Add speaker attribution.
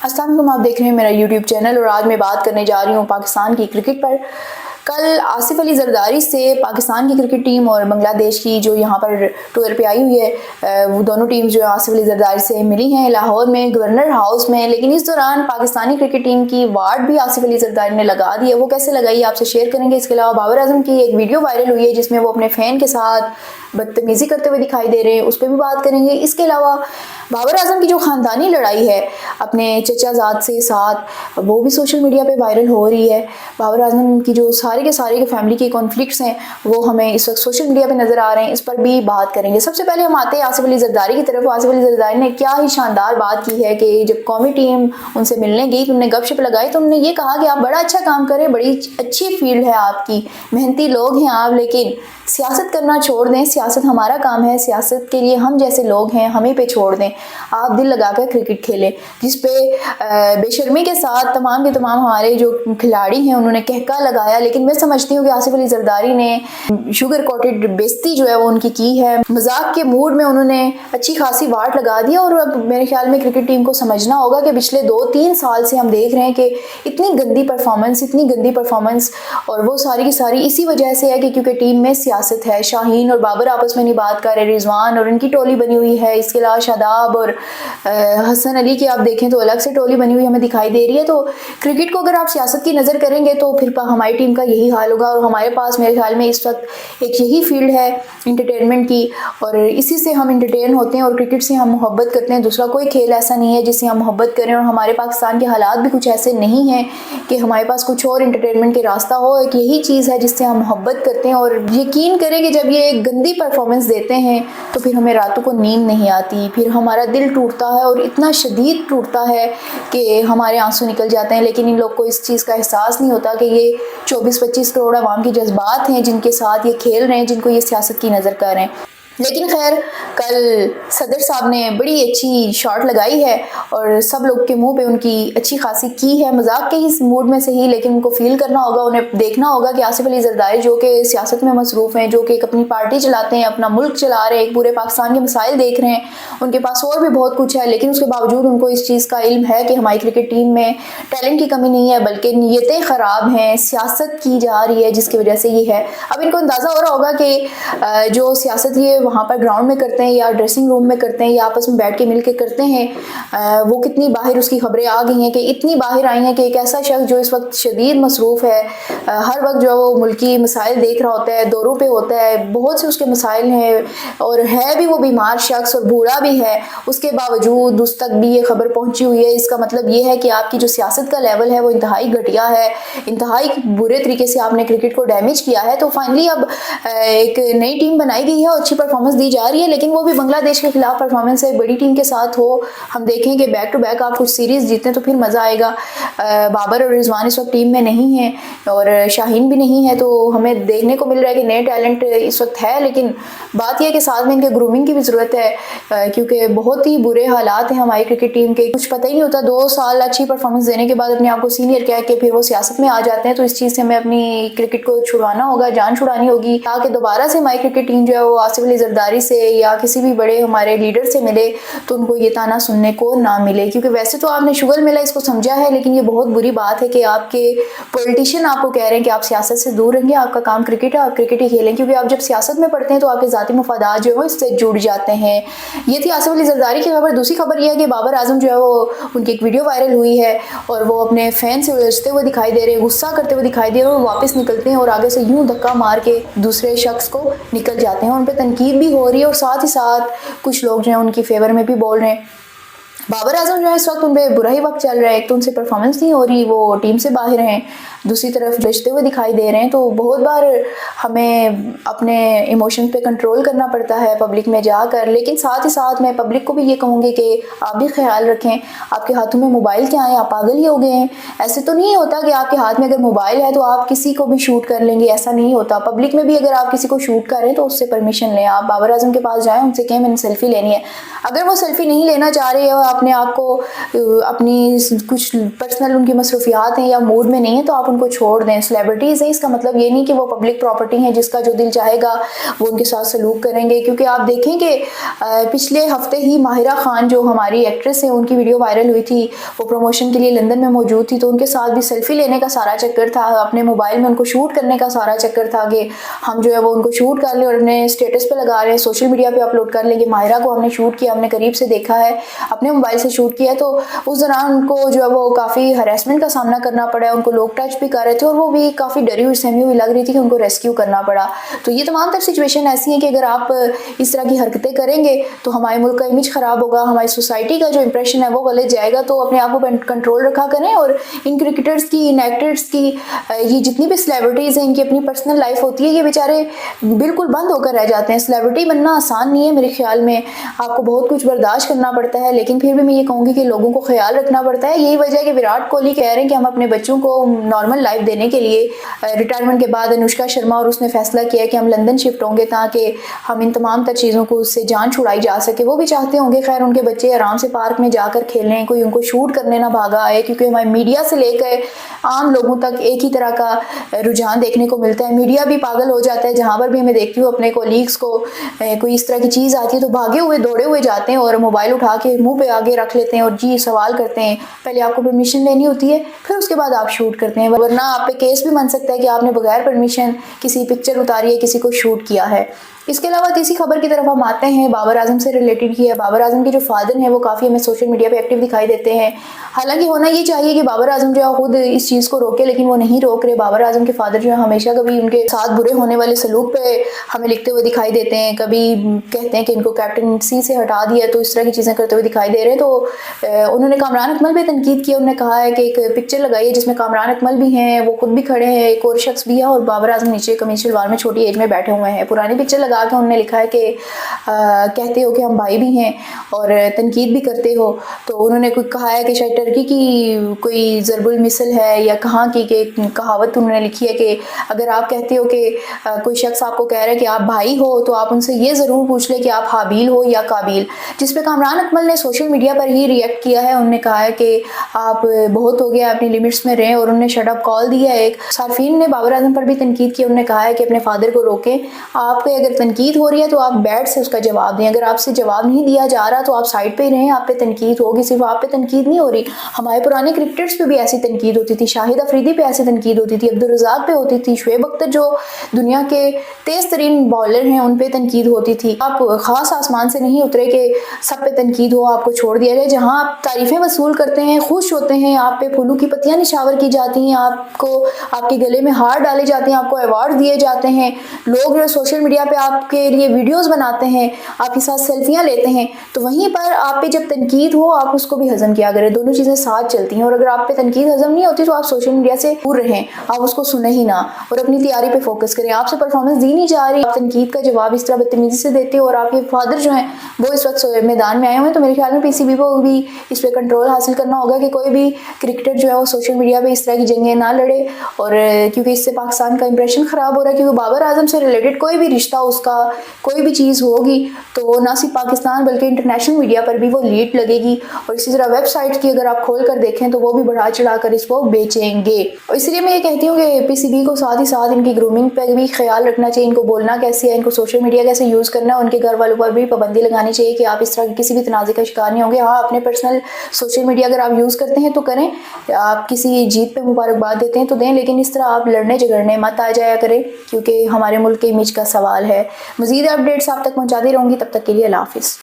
Speaker 1: السلام علیکم، آپ دیکھ رہے ہیں میرا یوٹیوب چینل اور آج میں بات کرنے جا رہی ہوں پاکستان کی کرکٹ پر۔ کل آصف علی زرداری سے پاکستان کی کرکٹ ٹیم اور بنگلہ دیش کی جو یہاں پر ٹور پہ آئی ہوئی ہے، وہ دونوں ٹیمز جو آصف علی زرداری سے ملی ہیں لاہور میں گورنر ہاؤس میں، لیکن اس دوران پاکستانی کرکٹ ٹیم کی وارڈ بھی آصف علی زرداری نے لگا دی ہے۔ وہ کیسے لگائی آپ سے شیئر کریں گے۔ اس کے علاوہ بابر اعظم کی ایک ویڈیو وائرل ہوئی ہے جس میں وہ اپنے فین کے ساتھ بدتمیزی کرتے ہوئے دکھائی دے رہے ہیں، اس پہ بھی بات کریں گے۔ اس کے علاوہ بابر اعظم کی جو خاندانی لڑائی ہے اپنے چچا زاد سے ساتھ، وہ بھی سوشل میڈیا پہ وائرل ہو رہی ہے۔ بابر اعظم کی جو سارے کے سارے فیملی کے کانفلکٹس ہیں وہ ہمیں اس وقت سوشل میڈیا پہ نظر آ رہے ہیں، اس پر بھی بات کریں گے۔ سب سے پہلے ہم آتے ہیں آصف علی زرداری کی طرف۔ آصف علی زرداری نے کیا ہی شاندار بات کی ہے کہ جب قومی ٹیم ان سے ملنے گئی تو انہوں نے گپ شپ لگائی تو انہوں نے یہ کہا کہ آپ بڑا اچھا کام کریں، بڑی اچھی فیلڈ ہے آپ کی، محنتی لوگ ہیں آپ، لیکن سیاست کرنا چھوڑ دیں، سیاست ہمارا کام ہے، سیاست کے لیے ہم جیسے لوگ ہیں ہمیں پہ چھوڑ دیں، آپ دل لگا کر کرکٹ کھیلیں۔ جس پہ بے شرمی کے ساتھ تمام کے تمام ہمارے جو کھلاڑی ہیں انہوں نے کہکا لگایا، لیکن میں سمجھتی ہوں کہ آصف علی زرداری نے شوگر کوٹڈ بےعزتی جو ہے وہ ان کی ہے، مذاق کے موڈ میں انہوں نے اچھی خاصی واٹ لگا دیا۔ اور اب میرے خیال میں کرکٹ ٹیم کو سمجھنا ہوگا کہ پچھلے 2-3 سال سے ہم دیکھ رہے ہیں کہ اتنی گندی پرفارمنس اور وہ ساری کی ساری اسی وجہ سے ہے کہ کیونکہ ٹیم میں سیاست ہے۔ شاہین اور بابر آپس میں نہیں بات کر رہے، رضوان اور ان کی ٹولی بنی ہوئی ہے، اس کے علاوہ شاداب اور حسن علی کی آپ دیکھیں تو الگ سے ٹولی بنی ہوئی ہمیں دکھائی دے رہی ہے۔ تو کرکٹ کو اگر آپ سیاست کی نظر کریں گے تو پھر ہماری ٹیم کا یہی حال ہوگا، اور ہمارے پاس میرے خیال میں اس وقت ایک یہی فیلڈ ہے انٹرٹینمنٹ کی، اور اسی سے ہم انٹرٹین ہوتے ہیں اور کرکٹ سے ہم محبت کرتے ہیں۔ دوسرا کوئی کھیل ایسا نہیں ہے جس سے ہم محبت کریں، اور ہمارے پاکستان کے حالات بھی کچھ ایسے نہیں ہیں کہ ہمارے پاس کچھ اور انٹرٹینمنٹ کے راستہ ہو، ایک یہی چیز ہے جس سے ہم محبت کرتے ہیں۔ اور یقین کریں کہ جب یہ ایک گندی پرفارمنس دیتے ہیں تو پھر ہمیں راتوں کو نیند نہیں آتی، پھر ہمارا دل ٹوٹتا ہے اور اتنا شدید ٹوٹتا ہے کہ ہمارے آنسو نکل جاتے ہیں، لیکن ان لوگ کو اس چیز کا احساس نہیں ہوتا کہ یہ 24-25 کروڑ عوام کے جذبات ہیں جن کے ساتھ یہ کھیل رہے ہیں، جن کو یہ سیاست کی نظر کر رہے ہیں۔ لیکن خیر، کل صدر صاحب نے بڑی اچھی شاٹ لگائی ہے اور سب لوگ کے منہ پہ ان کی اچھی خاصی کی ہے، مذاق کے ہی موڈ میں سے ہی، لیکن ان کو فیل کرنا ہوگا، انہیں دیکھنا ہوگا کہ آصف علی زرداری جو کہ سیاست میں مصروف ہیں، جو کہ ایک اپنی پارٹی چلاتے ہیں، اپنا ملک چلا رہے ہیں، ایک پورے پاکستان کے مسائل دیکھ رہے ہیں، ان کے پاس اور بھی بہت کچھ ہے، لیکن اس کے باوجود ان کو اس چیز کا علم ہے کہ ہماری کرکٹ ٹیم میں ٹیلنٹ کی کمی نہیں ہے بلکہ نیتیں خراب ہیں، سیاست کی جا رہی ہے جس کی وجہ سے یہ ہے۔ اب ان کو اندازہ ہو رہا ہوگا کہ جو سیاست یہ وہاں پر گراؤنڈ میں کرتے ہیں یا ڈریسنگ روم میں کرتے ہیں یا آپس میں بیٹھ کے مل کے کرتے ہیں، وہ کتنی باہر اس کی خبریں آ گئی ہیں کہ اتنی باہر آئی ہیں کہ ایک ایسا شخص جو اس وقت شدید مصروف ہے، ہر وقت جو وہ ملکی مسائل دیکھ رہا ہوتا ہے، دوروں پہ ہوتا ہے، بہت سے اس کے مسائل ہیں اور ہے بھی وہ بیمار شخص اور بوڑھا بھی ہے، اس کے باوجود اس تک بھی یہ خبر پہنچی ہوئی ہے۔ اس کا مطلب یہ ہے کہ آپ کی جو سیاست کا لیول ہے وہ انتہائی گھٹیا ہے، انتہائی برے طریقے سے آپ نے کرکٹ کو ڈیمیج کیا ہے۔ تو فائنلی اب ایک نئی ٹیم بنائی گئی ہے اور اچھی پرفارمنس دی جا رہی ہے، لیکن وہ بھی بنگلہ دیش کے خلاف پرفارمنس ہے، بڑی ٹیم کے ساتھ ہو، ہم دیکھیں کہ بیک ٹو بیک آپ کچھ سیریز جیتیں تو پھر مزہ آئے گا۔ بابر اور رضوان اس وقت ٹیم میں نہیں ہیں اور شاہین بھی نہیں ہے، تو ہمیں دیکھنے کو مل رہا ہے کہ نئے ٹیلنٹ اس وقت ہے، لیکن بات یہ ہے کہ ساتھ میں ان کے گرومنگ کی بھی ضرورت ہے، کیونکہ بہت ہی برے حالات ہیں ہماری کرکٹ ٹیم کے، کچھ پتہ ہی نہیں ہوتا، 2 سال اچھی پرفارمنس دینے کے بعد اپنے آپ کو سینئر کہہ کے پھر وہ سیاست میں آ جاتے ہیں۔ تو اس چیز سے ہمیں اپنی کرکٹ کو چھڑوانا ہوگا، جان چھڑانی ہوگی تاکہ دوبارہ سے ہماری کرکٹ ٹیم جو ہے وہ آصف علی زرداری سے یا کسی بھی بڑے ہمارے لیڈر سے ملے تو ان کو یہ تانا سننے کو نہ ملے۔ کیونکہ ویسے تو آپ نے شغل ملا اس کو سمجھا ہے، لیکن یہ بہت بری بات ہے کہ آپ کے پولیٹیشین آپ کو کہہ رہے ہیں کہ آپ سیاست سے دور رہیں گے، آپ کا کام کرکٹ ہے، آپ کرکٹ ہی کھیلیں، کیونکہ آپ جب سیاست میں پڑھتے ہیں تو آپ کے ذاتی مفادات جو ہیں اس سے جڑ جاتے ہیں۔ یہ تھی آصف علی زرداری کی خبر۔ دوسری خبر یہ ہے کہ بابر اعظم جو ہے وہ ان کی ایک ویڈیو وائرل ہوئی ہے اور وہ اپنے فین سے الجھتے ہوئے دکھائی دے رہے ہیں، غصہ کرتے ہوئے دکھائی دے رہے ہیں، اور واپس نکلتے ہیں اور آگے سے یوں دھکا مار کے دوسرے شخص کو نکل جاتے ہیں، ان پہ تنقید بھی ہو رہی ہے اور ساتھ ہی ساتھ کچھ لوگ جو ہیں ان کی فیور میں بھی بول رہے ہیں۔ بابر اعظم جو ہے اس وقت ان پہ برا ہی وقت چل رہا ہے، ایک تو ان سے پرفارمنس نہیں ہو رہی، وہ ٹیم سے باہر ہیں، دوسری طرف بچتے ہوئے دکھائی دے رہے ہیں، تو بہت بار ہمیں اپنے ایموشن پہ کنٹرول کرنا پڑتا ہے پبلک میں جا کر، لیکن ساتھ ہی ساتھ میں پبلک کو بھی یہ کہوں گی کہ آپ بھی خیال رکھیں، آپ کے ہاتھوں میں موبائل کیا ہیں، آپ پاگل ہی ہو گئے ہیں؟ ایسے تو نہیں ہوتا کہ آپ کے ہاتھ میں اگر موبائل ہے تو آپ کسی کو بھی شوٹ کر لیں گے، ایسا نہیں ہوتا۔ پبلک میں بھی اگر آپ کسی کو شوٹ کر رہے ہیں تو اس سے پرمیشن لیں، آپ بابر اعظم کے پاس جائیں، ان سے کہیں میں نے سیلفی لینی ہے، اگر وہ سیلفی نہیں لینا چاہ رہے ہیں، آپ اپنے آپ کو اپنی کچھ پرسنل ان کی مصروفیات ہیں یا موڈ میں نہیں ہیں تو آپ ان کو چھوڑ دیں. سیلیبریٹیز ہیں، اس کا مطلب یہ نہیں کہ وہ پبلک پراپرٹی ہیں جس کا جو دل چاہے گا وہ ان کے ساتھ سلوک کریں گے. کیونکہ آپ دیکھیں کہ پچھلے ہفتے ہی ماہرہ خان جو ہماری ایکٹریس ہیں ان کی ویڈیو وائرل ہوئی تھی، وہ پروموشن کے لیے لندن میں موجود تھی، تو ان کے ساتھ بھی سیلفی لینے کا سارا چکر تھا، اپنے موبائل میں ان کو شوٹ کرنے کا سارا چکر تھا کہ ہم جو ہے وہ ان کو شوٹ کر لیں اور اپنے اسٹیٹس پہ لگا رہے ہیں، سوشل میڈیا پہ اپلوڈ کر لیں. کہ ماہرہ کو ہم نے شوٹ کیا، ہم نے قریب سے دیکھا ہے، اپنے موبائل سے شوٹ کیا. تو اس دوران ان کو جو ہے وہ کافی ہراسمنٹ کا سامنا کرنا پڑا ہے، ان کو لوگ ٹچ بھی کر رہے تھے اور وہ بھی کافی ڈری ہوئی سہمی ہوئی لگ رہی تھی کہ ان کو ریسکیو کرنا پڑا. تو یہ تمام تر سچویشن ایسی ہیں کہ اگر آپ اس طرح کی حرکتیں کریں گے تو ہمارے ملک کا امیج خراب ہوگا، ہماری سوسائٹی کا جو امپریشن ہے وہ غلط جائے گا. تو اپنے آپ کو کنٹرول رکھا کریں. اور ان کرکٹرز کی، ان ایکٹرز کی، یہ جتنی بھی سیلیبریٹیز ہیں ان کی اپنی پرسنل لائف ہوتی ہے، یہ بیچارے بالکل بند ہو کر رہ جاتے ہیں. سیلیبریٹی بننا آسان نہیں ہے میرے خیال میں، آپ کو بہت کچھ برداشت کرنا پڑتا ہے، لیکن پھر بھی میں یہ کہوں گی کہ لوگوں کو خیال رکھنا پڑتا ہے. یہی وجہ ہے کہ وراٹ کوہلی کہہ رہے ہیں کہ ہم اپنے بچوں کو نارمل لائف دینے کے لیے ریٹائرمنٹ کے بعد انوشکا شرما اور اس نے فیصلہ کیا ہے کہ ہم لندن شفٹ ہوں گے تاکہ ہم ان تمام تر چیزوں کو اس سے جان چھڑائی جا سکے. وہ بھی چاہتے ہوں گے خیر ان کے بچے آرام سے پارک میں جا کر کھیلیں، کوئی ان کو شوٹ کرنے نہ بھاگا آئے. کیونکہ ہمارے میڈیا سے لے کر عام لوگوں تک ایک ہی طرح کا رجحان دیکھنے کو ملتا ہے. میڈیا بھی پاگل ہو جاتا ہے، جہاں پر بھی میں دیکھتی ہوں اپنے کولیگز کو کوئی اس طرح کی چیز آتی ہے تو بھاگے ہوئے دوڑے ہوئے جاتے ہیں اور موبائل اٹھا کے منہ پہ آگے رکھ لیتے ہیں اور جی سوال کرتے ہیں. پہلے آپ کو پرمیشن لینی ہوتی ہے، پھر اس کے بعد آپ شوٹ کرتے ہیں، ورنہ آپ پہ کیس بھی بن سکتا ہے کہ آپ نے بغیر پرمیشن کسی پکچر اتاری ہے، کسی کو شوٹ کیا ہے. اس کے علاوہ تیسری خبر کی طرف ہم آتے ہیں، بابر اعظم سے ریلیٹڈ کی ہے. بابر اعظم کے جو فادر ہیں وہ کافی ہمیں سوشل میڈیا پہ ایکٹیو دکھائی دیتے ہیں. حالانکہ ہونا یہ چاہیے کہ بابر اعظم جو ہے خود اس چیز کو روکے، لیکن وہ نہیں روک رہے. بابر اعظم کے فادر جو ہے ہمیشہ کبھی ان کے ساتھ برے ہونے والے سلوک پہ ہمیں لکھتے ہوئے دکھائی دیتے ہیں، کبھی کہتے ہیں کہ ان کو کیپٹنسی سے ہٹا دیا، تو اس طرح کی چیزیں کرتے ہوئے دکھائی دے رہے ہیں. تو انہوں نے کامران اکمل پہ تنقید کی، انہوں نے کہا ہے کہ ایک پکچر لگائی ہے جس میں کامران اکمل بھی ہیں، وہ خود بھی کھڑے ہیں، ایک اور شخص بھی ہے اور بابر اعظم نیچے قمیص شلوار میں چھوٹی ایج میں بیٹھے ہوئے ہیں. پرانی پکچر لگا کے انہوں نے لکھا ہے کہ کہتے ہو کہ ہم بھائی بھی ہیں اور تنقید بھی کرتے ہو. تو انہوں نے کہا ہے کہ شاید ٹرکی کی کوئی ضرب المثل ہے یا کہاں کی کہ کہاوت انہوں نے لکھی ہے کہ اگر آپ کہتے ہو کہ کوئی شخص آپ کو کہہ رہا ہے کہ آپ بھائی ہو تو آپ ان سے یہ ضرور پوچھ لیں کہ آپ حابیل ہو یا قابیل. جس پہ کامران اکمل نے سوشل میڈیا پر ہی ریئیکٹ کیا ہے. انہوں نے کہا ہے کہ آپ بہت ہو گیا، اپنی لمٹس میں رہیں، اور انہوں نے شٹ اپ کال دیا ہے. ایک صارفین نے بابر اعظم پر بھی تنقید کی، انہوں نے کہا ہے کہ اپنے فادر کو روکیں، آپ کو اگر تنقید ہو رہی ہے تو آپ بیٹھ سے اس کا جواب دیں، اگر آپ سے جواب نہیں دیا جا رہا تو آپ سائڈ پہ ہی رہیں. آپ پہ تنقید ہوگی، صرف آپ پہ تنقید نہیں ہو رہی، ہمارے پرانے کرکٹرز پہ بھی ایسی تنقید ہوتی تھی، شاہد افریدی پہ ایسی تنقید ہوتی تھی، عبدالرزاق پہ ہوتی تھی، شعیب اختر جو دنیا کے تیز ترین بالر ہیں ان پہ تنقید ہوتی تھی. آپ خاص آسمان سے نہیں اترے کہ سب پہ تنقید ہو، آپ کو چھوڑ دیا جائے. جہاں آپ تعریفیں وصول کرتے ہیں، خوش ہوتے ہیں، آپ پہ پھولوں کی پتیاں نشاور کی جاتی ہیں، آپ کو آپ کے گلے میں ہار ڈالے جاتے ہیں، آپ کو ایوارڈ دیے جاتے ہیں، لوگ جو سوشل میڈیا پہ آپ کے لیے ویڈیوز بناتے ہیں، آپ کے ساتھ سیلفیاں لیتے ہیں، تو وہیں پر آپ پہ جب تنقید ہو آپ اس کو بھی ہضم کیا کریں. دونوں چیزیں ساتھ چلتی ہیں. اور اگر آپ پہ تنقید ہضم نہیں ہوتی تو آپ سوشل میڈیا سے دور رہیں، آپ اس کو سنیں ہی نہ اور اپنی تیاری پہ فوکس کریں. آپ سے پرفارمنس دی نہیں جا رہی، آپ تنقید کا جواب اس طرح بدتمیزی سے دیتے ہو اور آپ کے فادر جو ہیں وہ اس وقت میدان میں آئے ہوئے ہیں، تو میرے خیال میں پی سی بی کو بھی اس پہ کنٹرول حاصل کرنا ہوگا کہ کوئی بھی کرکٹر جو ہے وہ سوشل میڈیا پہ اس طرح کی جنگیں نہ لڑے. اور کیونکہ اس سے پاکستان کا امپریشن خراب ہو رہا ہے. کیونکہ بابر اعظم سے ریلیٹڈ کوئی بھی رشتہ، اس کا کوئی بھی چیز ہوگی تو نہ صرف پاکستان بلکہ انٹرنیشنل میڈیا پر بھی وہ لیڈ لگے گی. اور اسی طرح ویب سائٹ کی اگر آپ کھول کر دیکھیں تو وہ بھی بڑھا چڑھا کر اس کو بیچیں گے. اور اس لیے میں یہ کہتی ہوں کہ پی سی بی کو ساتھ ہی ساتھ ان کی گرومنگ پہ بھی خیال رکھنا چاہیے، ان کو بولنا کیسے ہے، ان کو سوشل میڈیا کیسے یوز کرنا ہے، ان کے گھر والوں پر بھی پابندی لگانی چاہیے کہ آپ اس طرح کی کسی بھی تنازع کا شکار نہیں ہوں گے. ہاں اپنے پرسنل سوشل میڈیا اگر آپ یوز کرتے ہیں تو کریں، آپ کسی جیت پہ مبارکباد دیتے ہیں تو دیں، لیکن اس طرح آپ لڑنے جھگڑنے مت آ جایا کریں کیونکہ ہمارے ملک کے امیج کا سوال ہے. مزید اپڈیٹس آپ تک پہنچاتی رہوں گی، تب تک کے لیے اللہ حافظ.